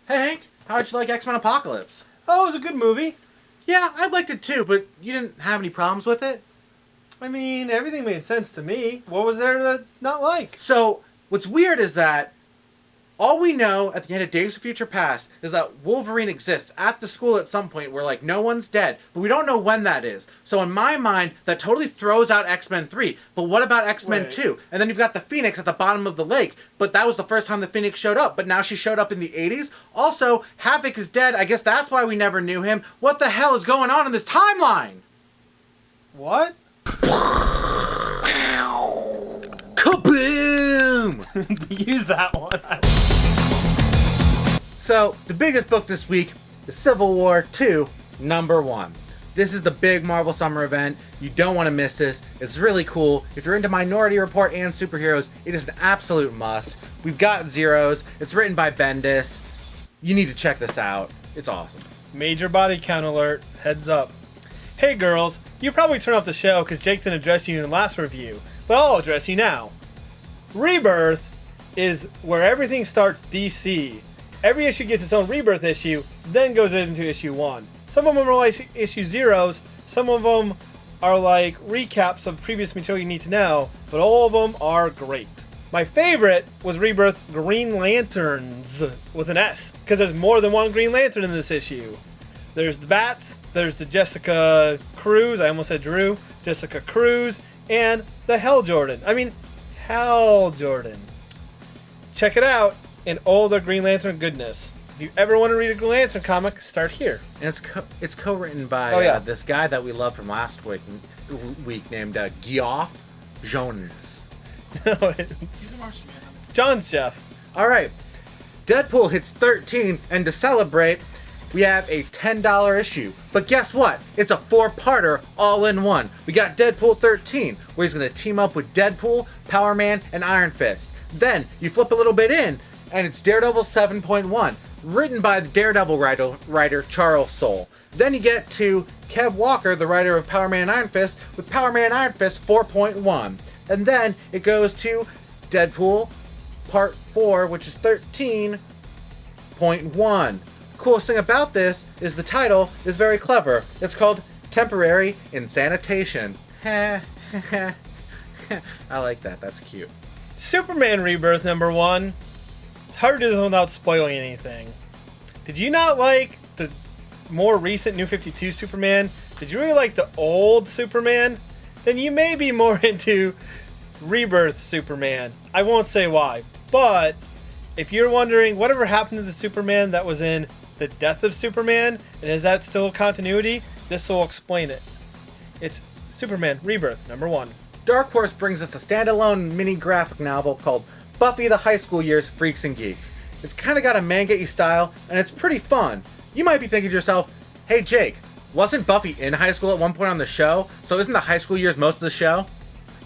Hey Hank, how'd you like X-Men Apocalypse? Oh, it was a good movie. Yeah, I liked it too, but you didn't have any problems with it? I mean, everything made sense to me. What was there to not like? So, what's weird is that all we know at the end of Days of Future Past is that Wolverine exists at the school at some point where, like, no one's dead, but we don't know when that is. So in my mind, that totally throws out X-Men 3. But what about X-Men Right. 2? And then you've got the Phoenix at the bottom of the lake, but that was the first time the Phoenix showed up, but now she showed up in the 80s. Also, Havoc is dead. I guess that's why we never knew him. What the hell is going on in this timeline? What? Kaboom! Use that one. So, the biggest book this week is Civil War 2, #1. This is the big Marvel Summer event. You don't want to miss this. It's really cool. If you're into Minority Report and superheroes, it is an absolute must. We've got Zeros. It's written by Bendis. You need to check this out. It's awesome. Major body count alert. Heads up. Hey girls, you probably turned off the show because Jake didn't address you in the last review, but I'll address you now. Rebirth is where everything starts DC. Every issue gets its own Rebirth issue, then goes into issue 1. Some of them are like issue zeros, some of them are like recaps of previous material you need to know, but all of them are great. My favorite was Rebirth Green Lanterns with an S, because there's more than one Green Lantern in this issue. There's the Bats, there's the Jessica Cruz, I almost said Drew, Jessica Cruz, and the Hell Jordan. Check it out in all the Green Lantern goodness. If you ever want to read a Green Lantern comic, start here. And it's co-written by this guy that we love from last week named Geoff Jones. No, it's John's Jeff. All right, Deadpool hits 13, and to celebrate, we have a $10 issue. But guess what? It's a 4-parter all in one. We got Deadpool 13, where he's going to team up with Deadpool, Power Man, and Iron Fist. Then you flip a little bit in, and it's Daredevil 7.1, written by the Daredevil writer Charles Soule. Then you get to Kev Walker, the writer of Power Man and Iron Fist, with Power Man and Iron Fist 4.1. And then it goes to Deadpool Part 4, which is 13.1. Coolest thing about this is the title is very clever. It's called Temporary Insanitation. I like that. That's cute. Superman Rebirth #1. It's hard to do this without spoiling anything. Did you not like the more recent New 52 Superman? Did you really like the old Superman? Then you may be more into Rebirth Superman. I won't say why, but if you're wondering whatever happened to the Superman that was in The Death of Superman, and is that still continuity, this will explain it. It's Superman Rebirth #1. Dark Horse brings us a standalone mini graphic novel called Buffy the High School Years Freaks and Geeks. It's kind of got a manga-y style, and it's pretty fun. You might be thinking to yourself, hey Jake, wasn't Buffy in high school at one point on the show? So isn't the high school years most of the show?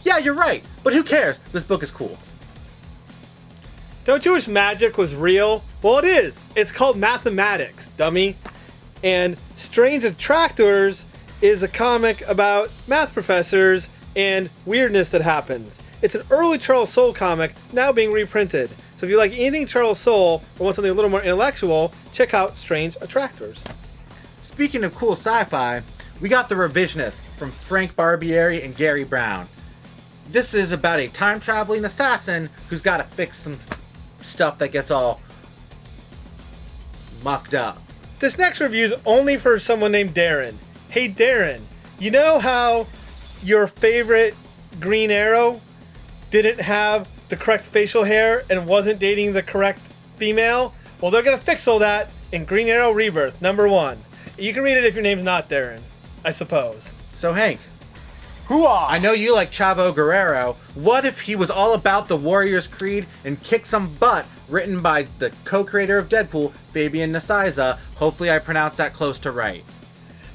Yeah, you're right, but who cares? This book is cool. Don't you wish magic was real? Well, it is. It's called mathematics, dummy. And Strange Attractors is a comic about math professors and weirdness that happens. It's an early Charles Soule comic, now being reprinted. So if you like anything Charles Soule or want something a little more intellectual, check out Strange Attractors. Speaking of cool sci-fi, we got The Revisionist from Frank Barbieri and Gary Brown. This is about a time-traveling assassin who's got to fix some stuff that gets all mucked up. This next review is only for someone named Darren. Hey Darren, you know how your favorite Green Arrow didn't have the correct facial hair and wasn't dating the correct female? Well, they're going to fix all that in Green Arrow Rebirth #1. You can read it if your name's not Darren, I suppose. So Hank, Hooah! I know you like Chavo Guerrero. What if he was all about the Warrior's Creed and kick some butt, written by the co-creator of Deadpool, Fabian Nicieza? Hopefully I pronounced that close to right.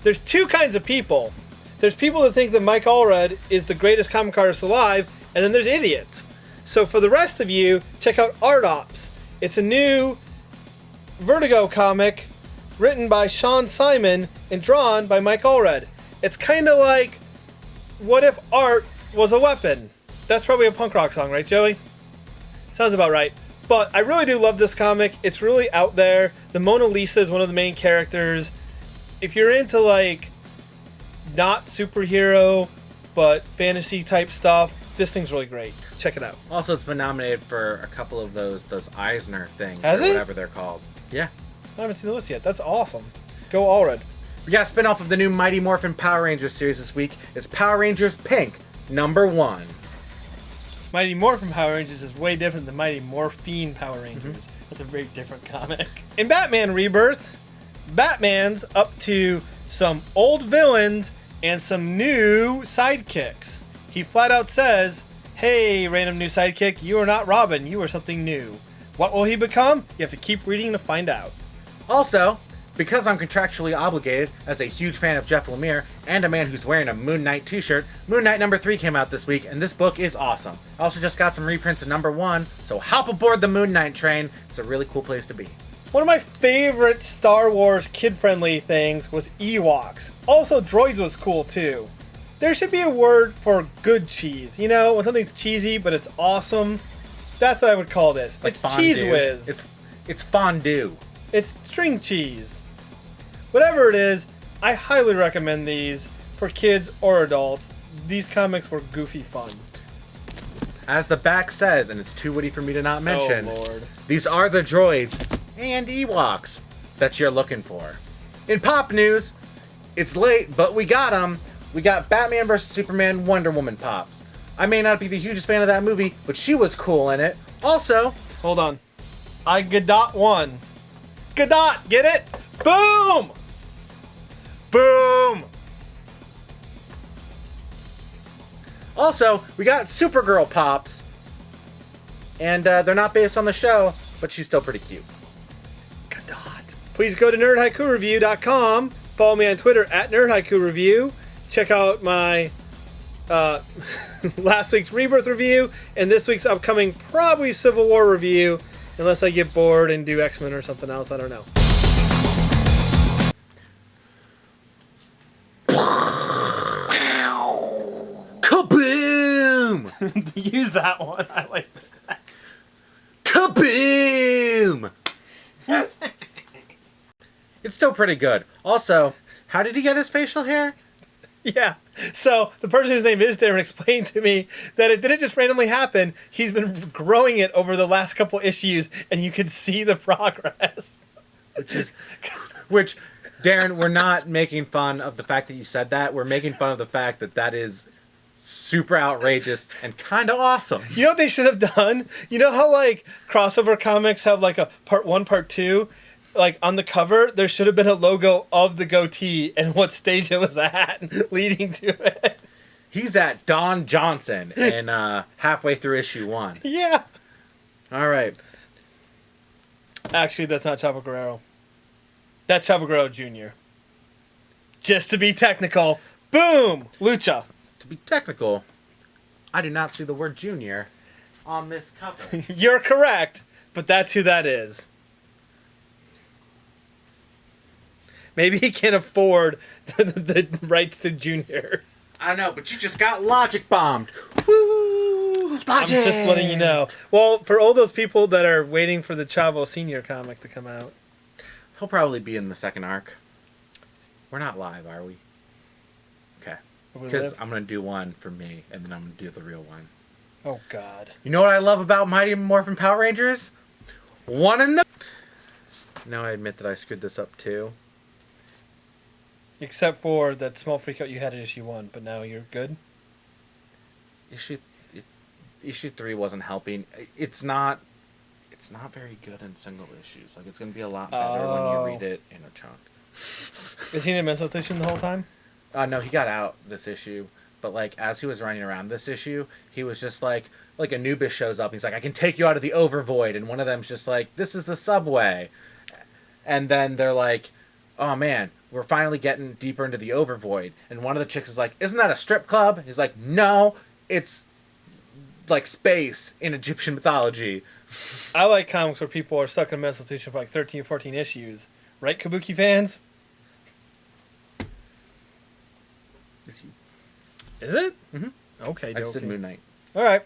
There's two kinds of people. There's people that think that Mike Allred is the greatest comic artist alive, and then there's idiots. So for the rest of you, check out Art Ops. It's a new Vertigo comic written by Sean Simon and drawn by Mike Allred. It's kind of like, what if art was a weapon? That's probably a punk rock song, right, Joey? Sounds about right. But I really do love this comic. It's really out there. The Mona Lisa is one of the main characters. If you're into like not superhero but fantasy type stuff, this thing's really great. Check it out. Also, it's been nominated for a couple of those Eisner things, Has or it? whatever they're called. Yeah. I haven't seen the list yet. That's awesome. Go Allred. We got a spin-off of the new Mighty Morphin Power Rangers series this week. It's Power Rangers Pink, #1. Mighty Morphin Power Rangers is way different than Mighty Morphine Power Rangers. That's a very different comic. In Batman Rebirth, Batman's up to some old villains and some new sidekicks. He flat out says, "Hey, random new sidekick, you are not Robin, you are something new." What will he become? You have to keep reading to find out. Also, because I'm contractually obligated as a huge fan of Jeff Lemire and a man who's wearing a Moon Knight t-shirt, Moon Knight #3 came out this week, and this book is awesome. I also just got some reprints of #1, so hop aboard the Moon Knight train. It's a really cool place to be. One of my favorite Star Wars kid-friendly things was Ewoks. Also, droids was cool too. There should be a word for good cheese. You know, when something's cheesy but it's awesome. That's what I would call this. Like it's fondue. Cheese Whiz. It's fondue. It's string cheese. Whatever it is, I highly recommend these for kids or adults. These comics were goofy fun. As the back says, and it's too witty for me to not mention, Oh, Lord. these are the droids and Ewoks that you're looking for. In pop news, it's late, but we got them. We got Batman vs. Superman Wonder Woman pops. I may not be the hugest fan of that movie, but she was cool in it. Also, Hold on. I Godot one. Godot, get it? Boom! Boom! Also, we got Supergirl pops. And they're not based on the show, but she's still pretty cute. Godot. Please go to nerdhaikureview.com. Follow me on Twitter at nerdhaikureview. Check out my last week's Rebirth review and this week's upcoming probably Civil War review, unless I get bored and do X-Men or something else. I don't know. Kaboom! Use that one. I like that. Kaboom! It's still pretty good. Also, how did he get his facial hair? Yeah. So the person whose name is there explained to me that it didn't just randomly happen. He's been growing it over the last couple issues, and you could see the progress. Which, Darren, we're not making fun of the fact that you said that. We're making fun of the fact that that is super outrageous and kind of awesome. You know what they should have done? You know how like crossover comics have like a part 1, part 2? Like on the cover, there should have been a logo of the goatee and what stage it was at leading to it. He's at Don Johnson in halfway through issue 1. Yeah. All right. Actually, that's not Chavo Guerrero. That's Chavo Guerrero Jr. Just to be technical. Boom! Lucha. To be technical, I do not see the word junior on this cover. You're correct, but that's who that is. Maybe he can't afford the rights to Junior. I don't know, but you just got logic bombed. Woo! Logic! I'm just letting you know. Well, for all those people that are waiting for the Chavo Senior comic to come out. He'll probably be in the second arc. We're not live, are we? Okay. Because I'm going to do one for me, and then I'm going to do the real one. Oh, God. You know what I love about Mighty Morphin Power Rangers? One in the... Now I admit that I screwed this up, too. Except for that small freakout you had in issue 1, but now you're good? Issue 3 wasn't helping. It's not very good in single issues. Like, it's going to be a lot better when you read it in a chunk. Is he in a mental institution the whole time? No, he got out this issue. But, like, as he was running around this issue, he was just like Anubis shows up. He's like, I can take you out of the Overvoid. And one of them's just like, this is the subway. And then they're like, oh, man, we're finally getting deeper into the Overvoid. And one of the chicks is like, isn't that a strip club? He's like, no, it's like space in Egyptian mythology. I like comics where people are stuck in a mental institution for like 13 or 14 issues. Right, Kabuki fans? It's you. Is it? Mm-hmm. Okay, I just did okay. Moon Knight. All right.